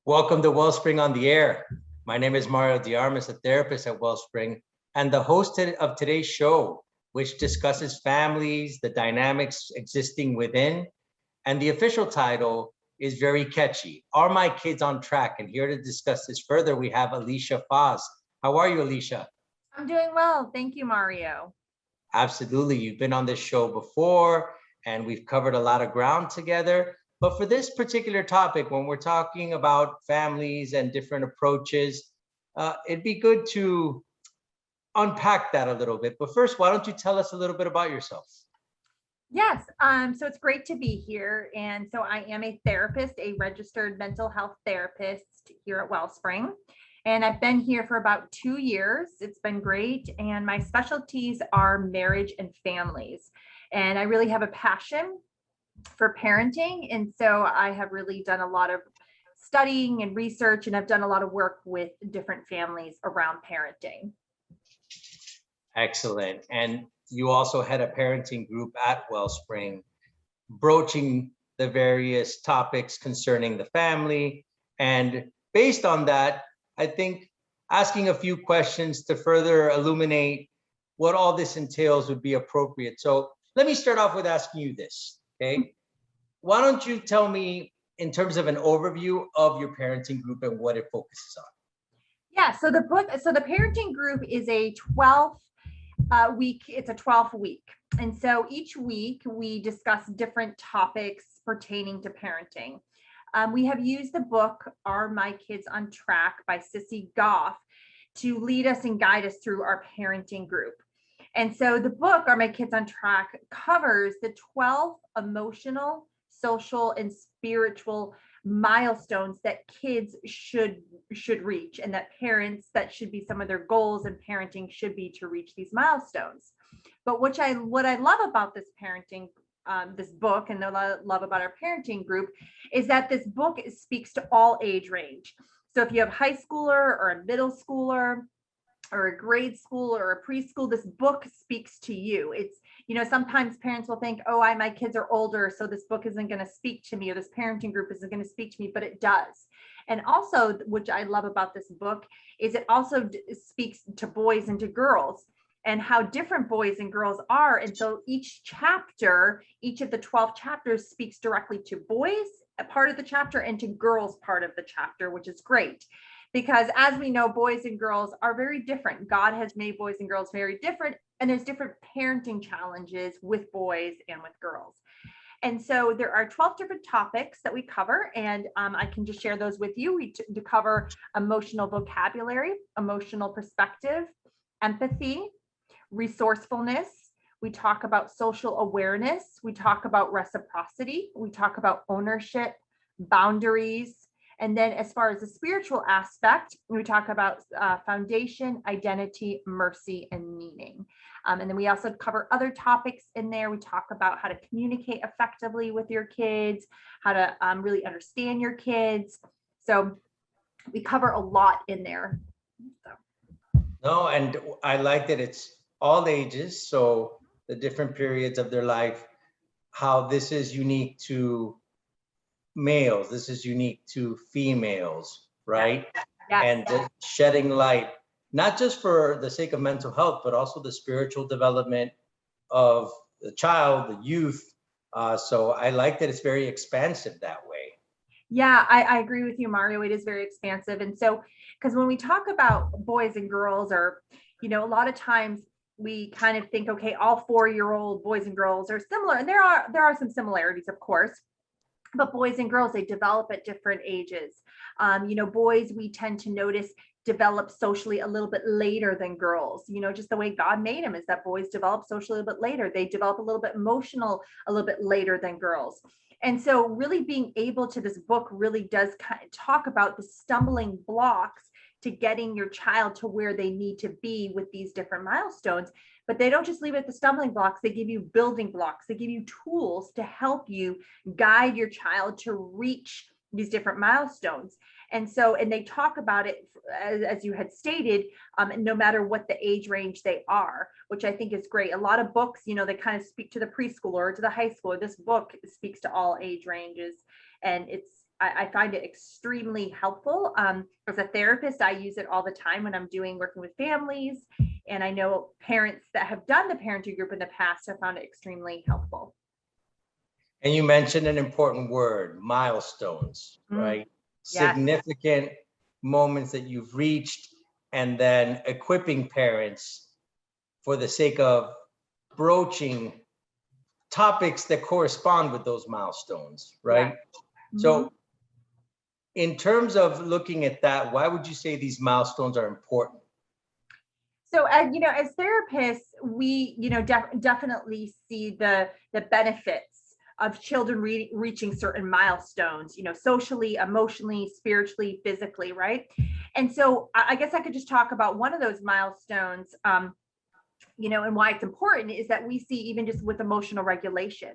Welcome to Wellspring on the Air. My name is Mario de Armas, a therapist at Wellspring, and the host of today's show, which discusses families, the dynamics existing within, and the official title is very catchy, Are My Kids on Track? And here to discuss this further, we have Alicia Foss. How are you, Alicia? I'm doing well. Thank you, Mario. Absolutely. You've been on this show before, and we've covered a lot of ground together. But for this particular topic, when we're talking about families and different approaches, it'd be good to unpack that a little bit. But first, why don't you tell us a little bit about yourself? Yes, so it's great to be here. And so I am a therapist, a registered mental health therapist here at Wellspring. And I've been here for about 2 years. It's been great. And my specialties are marriage and families. And I really have a passion for parenting. And so I have really done a lot of studying and research, and I've done a lot of work with different families around parenting. Excellent. And you also had a parenting group at Wellspring, broaching the various topics concerning the family. And based on that, I think asking a few questions to further illuminate what all this entails would be appropriate. So let me start off with asking you this, okay? Why don't you tell me in terms of an overview of your parenting group and what it focuses on? Yeah, so the parenting group is a 12th week. It's a 12th week. And so each week we discuss different topics pertaining to parenting. We have used the book, Are My Kids on Track by Sissy Goff to lead us and guide us through our parenting group. And so the book, Are My Kids on Track, covers the 12 emotional, social, and spiritual milestones that kids should reach, and that parents, that should be some of their goals in parenting, should be to reach these milestones. But what I love about this parenting this book, and what I love about our parenting group, is that this book speaks to all age range. So if you have a high schooler or a middle schooler or a grade school or a preschool, this book speaks to you. It's, sometimes parents will think, oh, my kids are older, so this book isn't going to speak to me, or this parenting group isn't going to speak to me, but it does. And also, which I love about this book, is it also speaks to boys and to girls, and how different boys and girls are. And so each of the 12 chapters speaks directly to boys, a part of the chapter, and to girls, part of the chapter, which is great. Because as we know, boys and girls are very different. God has made boys and girls very different, and there's different parenting challenges with boys and with girls. And so there are 12 different topics that we cover, and I can just share those with you. We cover emotional vocabulary, emotional perspective, empathy, resourcefulness. We talk about social awareness. We talk about reciprocity. We talk about ownership, boundaries. And then as far as the spiritual aspect, we talk about foundation, identity, mercy, and meaning. And then we also cover other topics in there. We talk about how to communicate effectively with your kids, how to really understand your kids. So we cover a lot in there. No, and I like that it's all ages. So the different periods of their life, how this is unique to males, this is unique to females, right? Yes. And shedding light, not just for the sake of mental health, but also the spiritual development of the child, the youth. So I like that it's very expansive that way. Yeah, I agree with you, Mario. It is very expansive. And so, because when we talk about boys and girls, or, a lot of times we kind of think, okay, all 4-year-old boys and girls are similar. And there are some similarities, of course. But boys and girls, they develop at different ages. Boys, we tend to notice, develop socially a little bit later than girls. Just the way God made them is that boys develop socially a bit later. They develop a little bit emotional a little bit later than girls. And so really being able to, this book really does kind of talk about the stumbling blocks to getting your child to where they need to be with these different milestones. But they don't just leave it at the stumbling blocks. They give you building blocks. They give you tools to help you guide your child to reach these different milestones. And they talk about it, as you had stated, no matter what the age range they are, which I think is great. A lot of books, they kind of speak to the preschooler or to the high schooler. This book speaks to all age ranges. And I find it extremely helpful. As a therapist, I use it all the time when I'm working with families. And I know parents that have done the parenting group in the past have found it extremely helpful. And you mentioned an important word, milestones, right? Yes. Significant moments that you've reached, and then equipping parents for the sake of broaching topics that correspond with those milestones, right? Yeah. So in terms of looking at that, why would you say these milestones are important? So, you know, as therapists, we, you know, definitely see the benefits of children reaching certain milestones, you know, socially, emotionally, spiritually, physically, right? And so I guess I could just talk about one of those milestones, you know, and why it's important is that we see, even just with emotional regulation,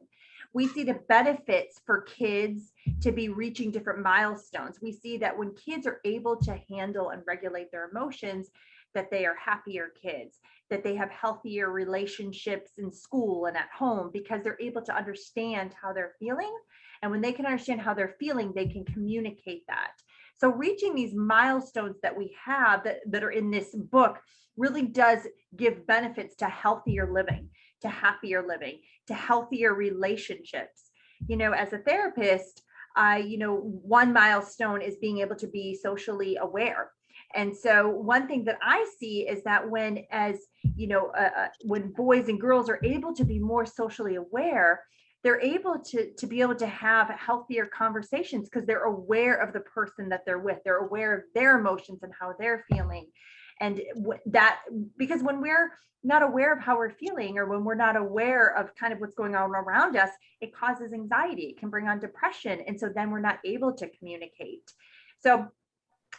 we see the benefits for kids to be reaching different milestones. We see that when kids are able to handle and regulate their emotions, that they are happier kids, that they have healthier relationships in school and at home, because they're able to understand how they're feeling. And when they can understand how they're feeling, they can communicate that. So reaching these milestones that we have that are in this book really does give benefits to healthier living, to happier living, to healthier relationships. You know, as a therapist, you know, one milestone is being able to be socially aware. And so one thing that I see is that when, as you know, when boys and girls are able to be more socially aware, they're able to be able to have healthier conversations because they're aware of the person that they're with. They're aware of their emotions and how they're feeling. And that, because when we're not aware of how we're feeling, or when we're not aware of kind of what's going on around us, it causes anxiety. It can bring on depression. And so then we're not able to communicate. So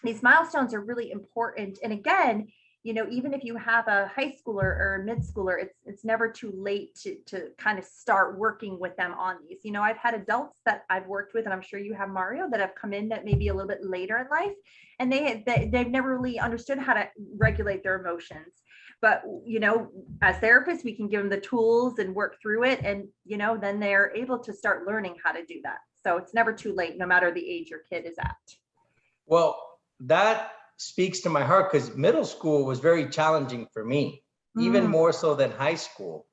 these milestones are really important. And again, you know, even if you have a high schooler or a mid schooler, it's never too late to kind of start working with them on these. You know, I've had adults that I've worked with, and I'm sure you have, Mario, that have come in that maybe a little bit later in life, and they've never really understood how to regulate their emotions. But, you know, as therapists, we can give them the tools and work through it. And, you know, then they're able to start learning how to do that. So it's never too late, no matter the age your kid is at. Well, that speaks to my heart, because middle school was very challenging for me, even more so than high school.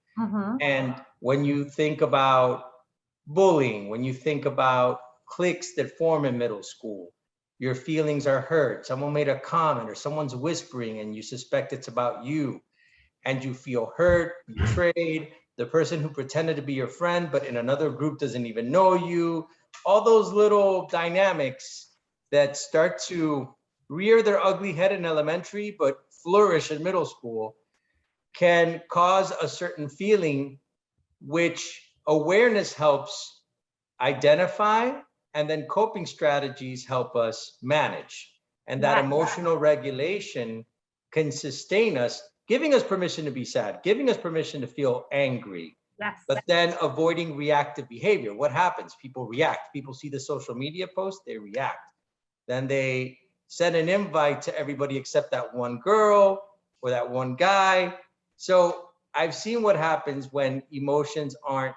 And when you think about bullying, when you think about cliques that form in middle school, your feelings are hurt. Someone made a comment, or someone's whispering and you suspect it's about you, and you feel hurt, betrayed. The person who pretended to be your friend but in another group doesn't even know you. All those little dynamics that start to rear their ugly head in elementary but flourish in middle school can cause a certain feeling, which awareness helps identify, and then coping strategies help us manage. And that emotional regulation can sustain us, giving us permission to be sad, giving us permission to feel angry, but then avoiding reactive behavior. What happens? People react. People see the social media post, they react. Then they send an invite to everybody except that one girl or that one guy. So I've seen what happens when emotions aren't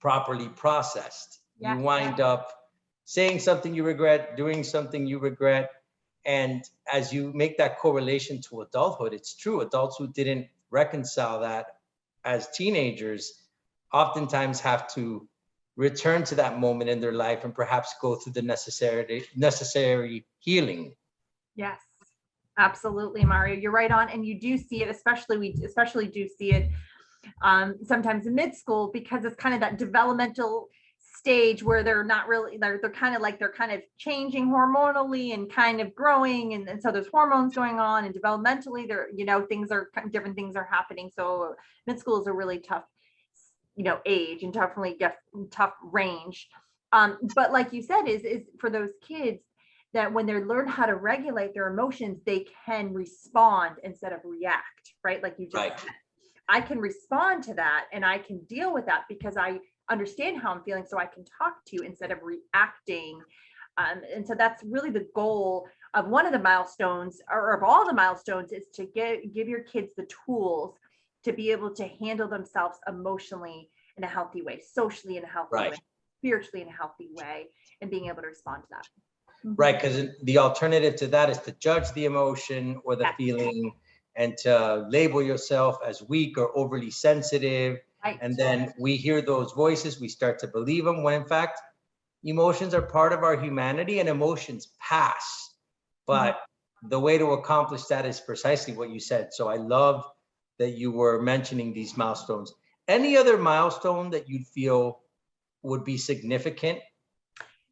properly processed. You wind up saying something you regret, doing something you regret. And as you make that correlation to adulthood, it's true. Adults who didn't reconcile that as teenagers oftentimes have to return to that moment in their life and perhaps go through the necessary healing. Yes, absolutely, Mario. You're right on. And you do see it, we especially do see it sometimes in mid school, because it's kind of that developmental stage where they're not really, they're kind of changing hormonally and kind of growing. And so there's hormones going on, and developmentally they're, you know, different things are happening. So mid school is a really tough, you know, age, and definitely tough range. But like you said, is for those kids that when they learn how to regulate their emotions, they can respond instead of react, right? Like you just said, I can respond to that and I can deal with that because I understand how I'm feeling, so I can talk to you instead of reacting. And so that's really the goal of one of the milestones, or of all the milestones, is to give your kids the tools to be able to handle themselves emotionally in a healthy way, socially in a healthy way, spiritually in a healthy way. and being able to respond to that. Right, because the alternative to that is to judge the emotion or the Yes. feeling and to label yourself as weak or overly sensitive. Right. And then we hear those voices, we start to believe them, when in fact, emotions are part of our humanity and emotions pass. But the way to accomplish that is precisely what you said. So I love that you were mentioning these milestones. Any other milestone that you'd feel would be significant?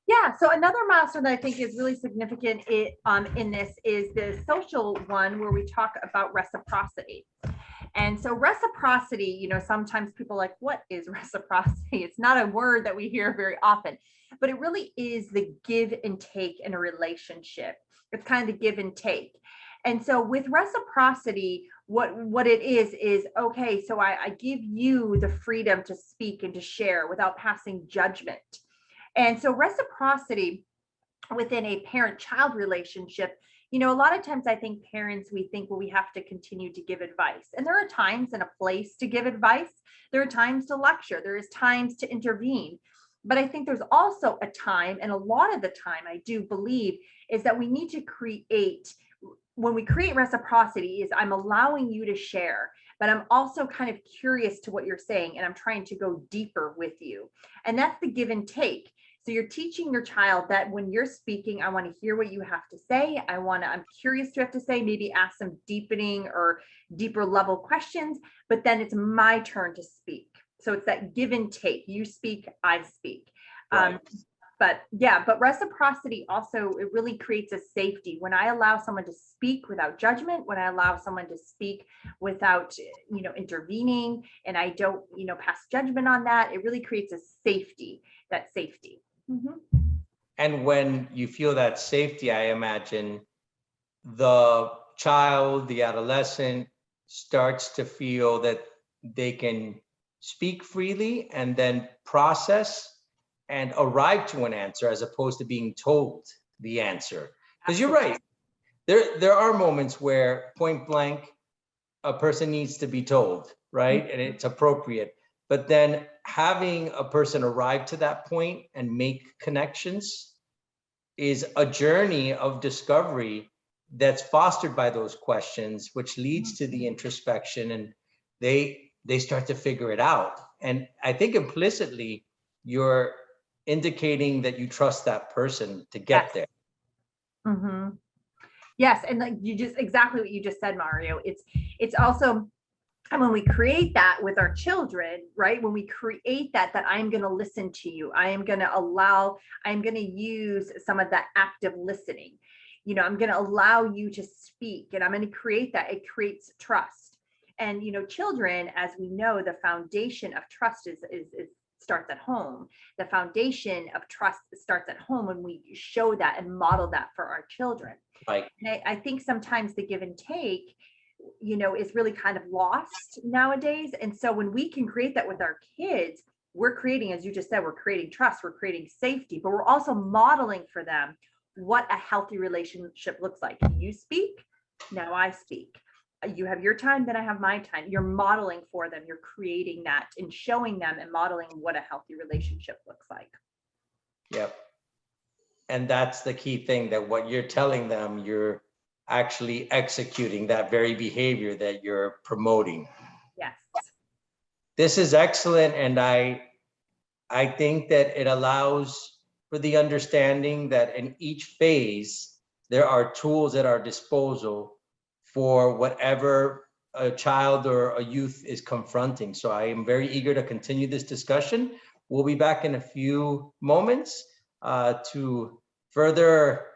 Yeah, so another milestone that I think is really significant in this is the social one where we talk about reciprocity. And so reciprocity, sometimes people are like, what is reciprocity? It's not a word that we hear very often, but it really is the give and take in a relationship. It's kind of the give and take. And so with reciprocity, what it is, okay, so I give you the freedom to speak and to share without passing judgment. And so reciprocity within a parent-child relationship, a lot of times I think parents, we think, well, we have to continue to give advice. And there are times and a place to give advice. There are times to lecture. There is times to intervene. But I think there's also a time, and a lot of the time I do believe, is that we need to create, when we create reciprocity, is I'm allowing you to share, but I'm also kind of curious to what you're saying, and I'm trying to go deeper with you. And that's the give and take. So you're teaching your child that when you're speaking, I want to hear what you have to say. I'm curious to have to say, maybe ask some deepening or deeper level questions, but then it's my turn to speak. So it's that give and take. You speak, I speak. Right. But reciprocity also, it really creates a safety. When I allow someone to speak without judgment, when I allow someone to speak without, intervening, and I don't, pass judgment on that, it really creates a safety, that safety. And when you feel that safety, I imagine the child, the adolescent starts to feel that they can speak freely and then process and arrive to an answer as opposed to being told the answer. Because you're right, there are moments where point blank a person needs to be told, right? And it's appropriate. But then having a person arrive to that point and make connections is a journey of discovery that's fostered by those questions, which leads to the introspection, and they start to figure it out. And I think implicitly you're indicating that you trust that person to get there. Yes, and like you just exactly what you just said, Mario. It's also, and when we create that with our children, right? When we create that I'm going to listen to you, I'm going to use some of that active listening. I'm going to allow you to speak, and I'm going to create that. It creates trust. And, children, as we know, the foundation of trust is starts at home. The foundation of trust starts at home when we show that and model that for our children. Right. And I think sometimes the give and take, is really kind of lost nowadays. And so when we can create that with our kids, we're creating, as you just said, we're creating trust, we're creating safety, but we're also modeling for them what a healthy relationship looks like. You speak, now I speak. You have your time, then I have my time. You're modeling for them. You're creating that and showing them and modeling what a healthy relationship looks like. Yep. And that's the key thing, that what you're telling them, you're actually executing that very behavior that you're promoting. Yes. This is excellent. And I think that it allows for the understanding that in each phase, there are tools at our disposal for whatever a child or a youth is confronting. So I am very eager to continue this discussion. We'll be back in a few moments to further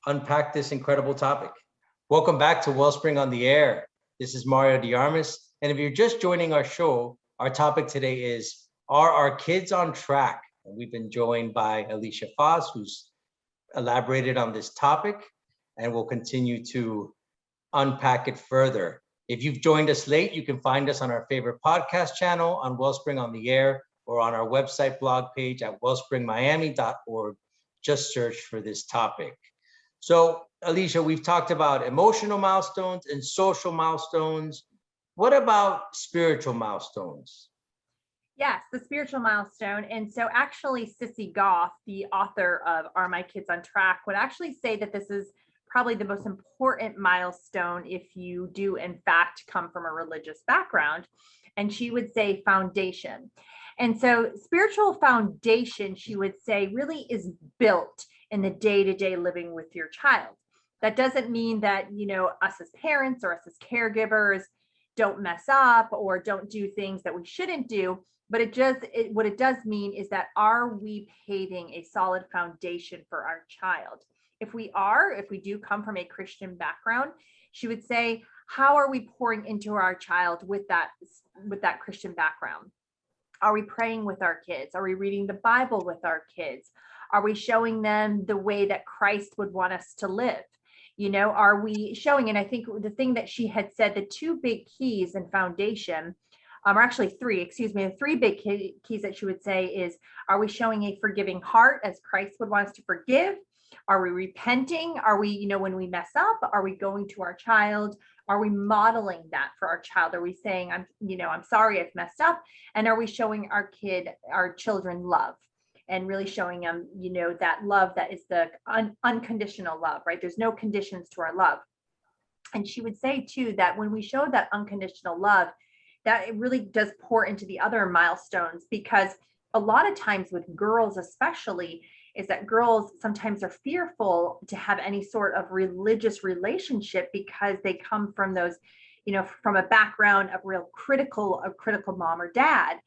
unpack this incredible topic. Welcome back to Wellspring on the Air. This is Mario de Armas. And if you're just joining our show, our topic today is, are our kids on track? And we've been joined by Alicia Foss, who's elaborated on this topic, and we'll continue to unpack it further. If you've joined us late, you can find us on our favorite podcast channel, on Wellspring on the Air, or on our website blog page at wellspringmiami.org. Just search for this topic. So, Alicia, we've talked about emotional milestones and social milestones. What about spiritual milestones? Yes, the spiritual milestone. And so actually Sissy Goff, the author of Are My Kids on Track, would actually say that this is probably the most important milestone if you do in fact come from a religious background. And she would say foundation. And so spiritual foundation, she would say, really is built in the day-to-day living with your child. That doesn't mean that, us as parents or us as caregivers don't mess up or don't do things that we shouldn't do. But what it does mean is that, are we paving a solid foundation for our child? If we do come from a Christian background, she would say, how are we pouring into our child with that Christian background? Are we praying with our kids? Are we reading the Bible with our kids? Are we showing them the way that Christ would want us to live? Are we showing? And I think the thing that she had said, the two big keys and foundation, or actually three, excuse me, the three big keys that she would say is, are we showing a forgiving heart as Christ would want us to forgive? Are we repenting? Are we, when we mess up, are we going to our child? Are we modeling that for our child? Are we saying, I'm sorry, I've messed up? And are we showing our children love? And really showing them, that love that is the unconditional love, right? There's no conditions to our love. And she would say too, that when we show that unconditional love, that it really does pour into the other milestones, because a lot of times with girls, especially, is that girls sometimes are fearful to have any sort of religious relationship because they come from those, from a background of a critical mom or dad,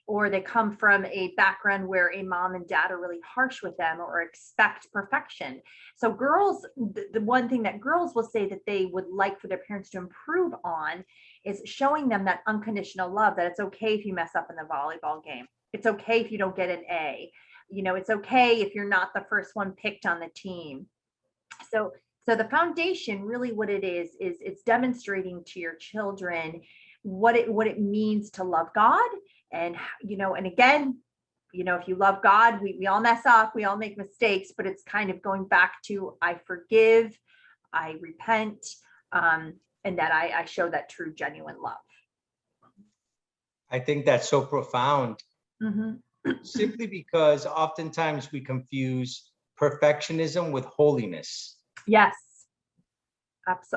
or they come from a background where a mom and dad are really harsh with them or expect perfection. So girls, the one thing that girls will say that they would like for their parents to improve on is showing them that unconditional love, that it's okay if you mess up in the volleyball game. It's okay if you don't get an A. It's okay if you're not the first one picked on the team. So the foundation, really what it is it's demonstrating to your children what it means to love God. And, and again, if you love God, we all mess up, we all make mistakes, but it's kind of going back to, I forgive, I repent, and that I show that true, genuine love. I think that's so profound. Mm-hmm. Simply because oftentimes we confuse perfectionism with holiness. Yes,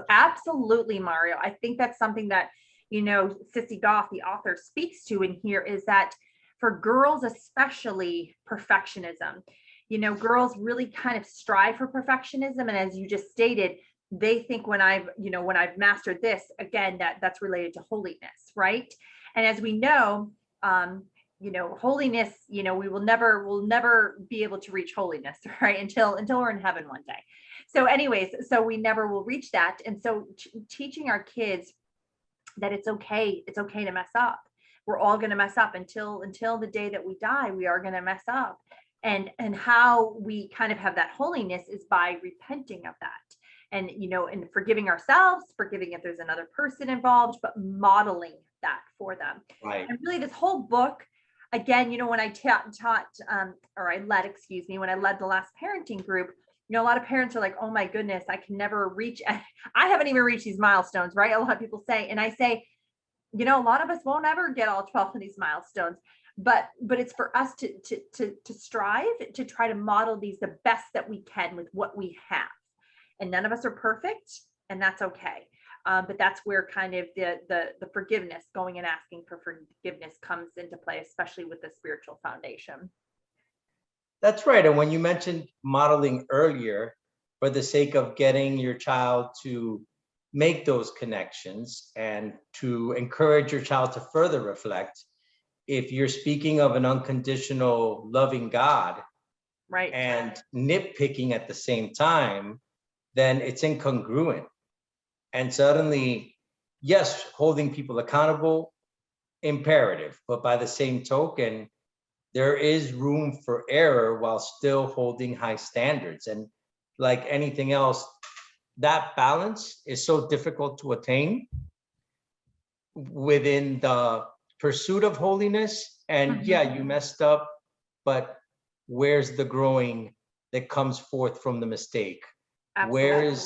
absolutely, Mario. I think that's something that, Sissy Goff, the author, speaks to in here, is that for girls, especially, perfectionism, girls really kind of strive for perfectionism. And as you just stated, they think when I've mastered this, again, that's related to holiness, right? And as we know, holiness, we'll never be able to reach holiness, right? Until we're in heaven one day. So anyways, so we never will reach that. And so teaching our kids that it's okay to mess up. We're all going to mess up until the day that we die. We are going to mess up. And how we kind of have that holiness is by repenting of that. And, and forgiving ourselves, forgiving if there's another person involved, but modeling that for them. Right. And really this whole book, again, when I when I led the last parenting group, a lot of parents are like, oh my goodness, I can never reach, I haven't even reached these milestones, right? A lot of people say, and I say, a lot of us won't ever get all 12 of these milestones, but it's for us to strive to try to model these the best that we can with what we have. And none of us are perfect, and that's okay. But that's where kind of the forgiveness, going and asking for forgiveness, comes into play, especially with the spiritual foundation. That's right. And when you mentioned modeling earlier, for the sake of getting your child to make those connections and to encourage your child to further reflect, if you're speaking of an unconditional loving God, right, and nitpicking at the same time, then it's incongruent. And suddenly, yes, holding people accountable, imperative, but by the same token, there is room for error while still holding high standards. And like anything else, that balance is so difficult to attain within the pursuit of holiness. And yeah, you messed up, but where's the growing that comes forth from the mistake? Absolutely.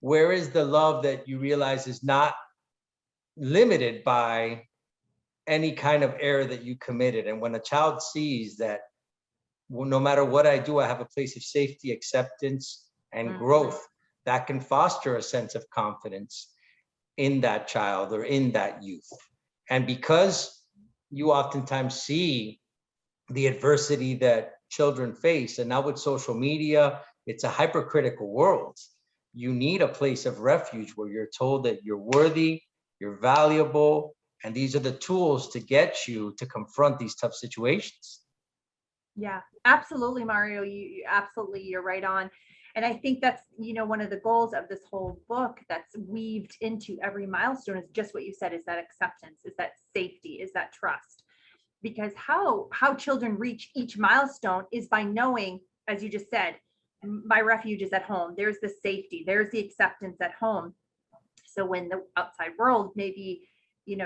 Where is the love that you realize is not limited by any kind of error that you committed. And when a child sees that, well, no matter what I do, I have a place of safety, acceptance, and growth, that can foster a sense of confidence in that child or in that youth. And because you oftentimes see the adversity that children face, and now with social media, it's a hypercritical world. You need a place of refuge where you're told that you're worthy, you're valuable, and these are the tools to get you to confront these tough situations. Yeah, absolutely, Mario. You're right on. And I think that's, one of the goals of this whole book that's weaved into every milestone is just what you said, is that acceptance, is that safety, is that trust. Because how children reach each milestone is by knowing, as you just said, my refuge is at home. There's the safety, there's the acceptance at home. So when the outside world may be,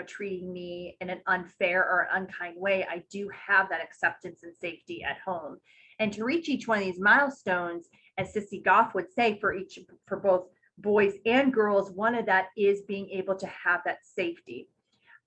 treating me in an unfair or unkind way, I do have that acceptance and safety at home. And to reach each one of these milestones, as Sissy Goff would say, for both boys and girls, one of that is being able to have that safety.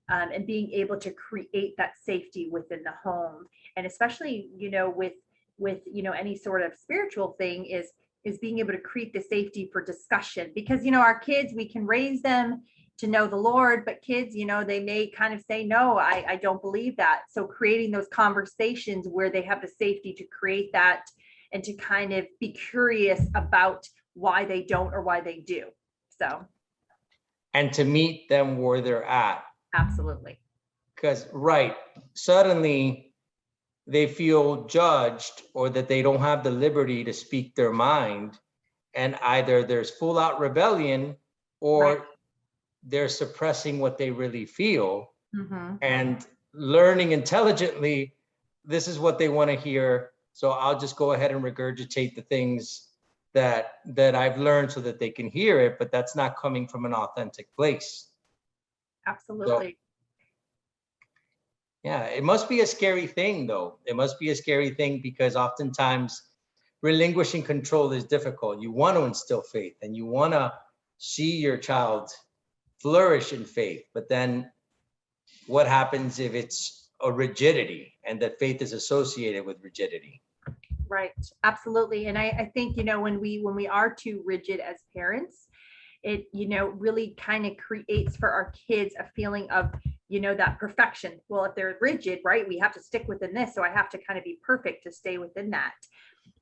And being able to create that safety within the home, and especially with any sort of spiritual thing is being able to create the safety for discussion, because our kids, we can raise them to know the Lord, but kids, they may kind of say, no, I don't believe that. So creating those conversations where they have the safety to create that and to kind of be curious about why they don't or why they do. So, and to meet them where they're at. Absolutely. Because suddenly they feel judged, or that they don't have the liberty to speak their mind, and either there's full out rebellion, or they're suppressing what they really feel. And learning intelligently, this is what they want to hear, so I'll just go ahead and regurgitate the things that I've learned so that they can hear it, but that's not coming from an authentic place. Absolutely. So, yeah, it must be a scary thing, though. It must be a scary thing, because oftentimes relinquishing control is difficult. You want to instill faith and you want to see your child flourish in faith, but then what happens if it's a rigidity, and that faith is associated with rigidity? Right, absolutely. And I think, when we are too rigid as parents, it, really kind of creates for our kids a feeling of, that perfection. Well, if they're rigid, right, we have to stick within this. So I have to kind of be perfect to stay within that.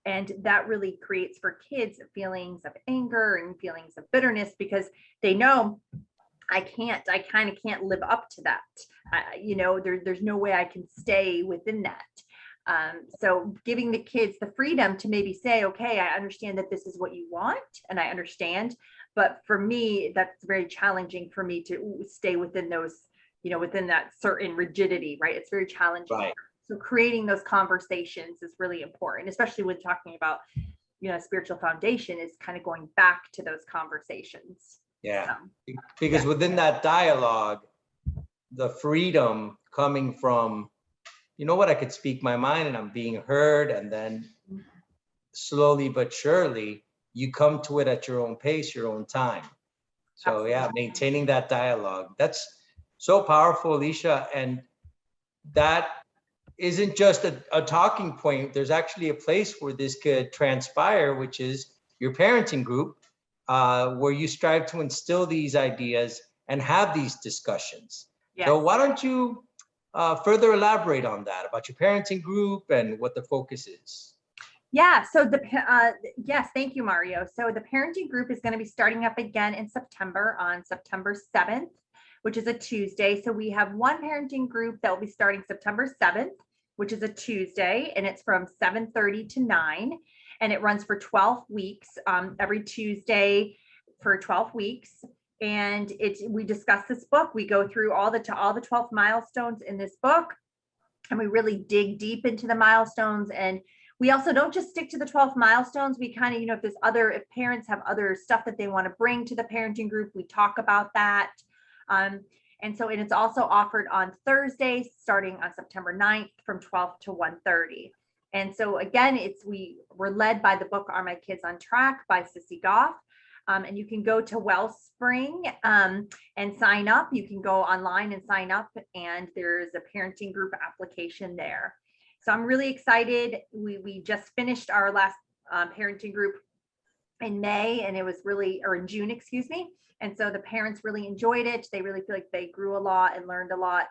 And that really creates for kids feelings of anger and feelings of bitterness, because they know I kind of can't live up to that. There's no way I can stay within that. So giving the kids the freedom to maybe say, okay, I understand that this is what you want, and I understand, but for me, that's very challenging for me to stay within those, within that certain rigidity, right? It's very challenging. Right. So creating those conversations is really important, especially when talking about, spiritual foundation, is kind of going back to those conversations. Yeah, because within that dialogue, the freedom coming from, I could speak my mind and I'm being heard, and then slowly but surely you come to it at your own pace, your own time. So absolutely. Yeah, maintaining that dialogue, that's so powerful, Alicia. And that isn't just a talking point. There's actually a place where this could transpire, which is your parenting group, where you strive to instill these ideas and have these discussions. Yes. So why don't you further elaborate on that, about your parenting group and what the focus is? Yeah, so yes, thank you, Mario. So the parenting group is going to be starting up again in September, on September 7th, which is a Tuesday. So we have one parenting group that will be starting September 7th, which is a Tuesday, and it's from 7:30 to 9, and it runs for 12 weeks, every Tuesday for 12 weeks. And we discuss this book. We go through all the 12 milestones in this book, and we really dig deep into the milestones. And we also don't just stick to the 12 milestones. We kind of, if parents have other stuff that they want to bring to the parenting group, we talk about that. And it's also offered on Thursdays, starting on September 9th from 12 to 1:30. And so again, we're led by the book, Are My Kids on Track by Sissy Goff. And you can go to Wellspring and sign up. You can go online and sign up, and there's a parenting group application there. So I'm really excited. We just finished our last parenting group in May, and it was really, or in June, excuse me. And so the parents really enjoyed it. They really feel like they grew a lot and learned a lot.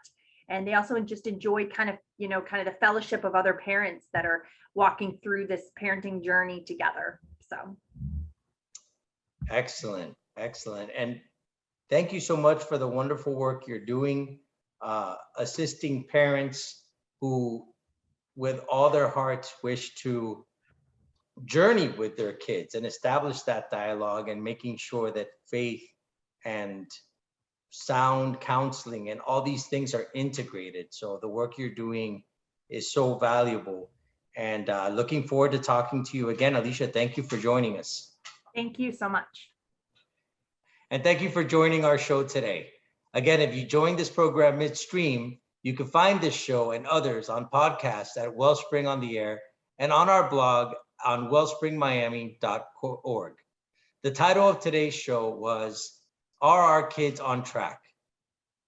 And they also just enjoyed kind of the fellowship of other parents that are walking through this parenting journey together. So. Excellent, excellent. And thank you so much for the wonderful work you're doing, assisting parents who, with all their hearts, wish to journey with their kids and establish that dialogue, and making sure that faith and sound counseling and all these things are integrated. So the work you're doing is so valuable, and looking forward to talking to you again. Alicia, thank you for joining us. Thank you so much. And thank you for joining our show today. Again, if you joined this program midstream, you can find this show and others on podcasts at Wellspring on the Air and on our blog on wellspringmiami.org. The title of today's show was, Are Our Kids on Track?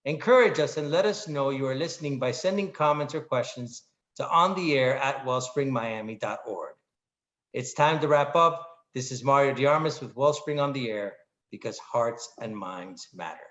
Encourage us and let us know you are listening by sending comments or questions to ontheair@wellspringmiami.org. It's time to wrap up. This is Mario de Armas with Wellspring on the Air, because hearts and minds matter.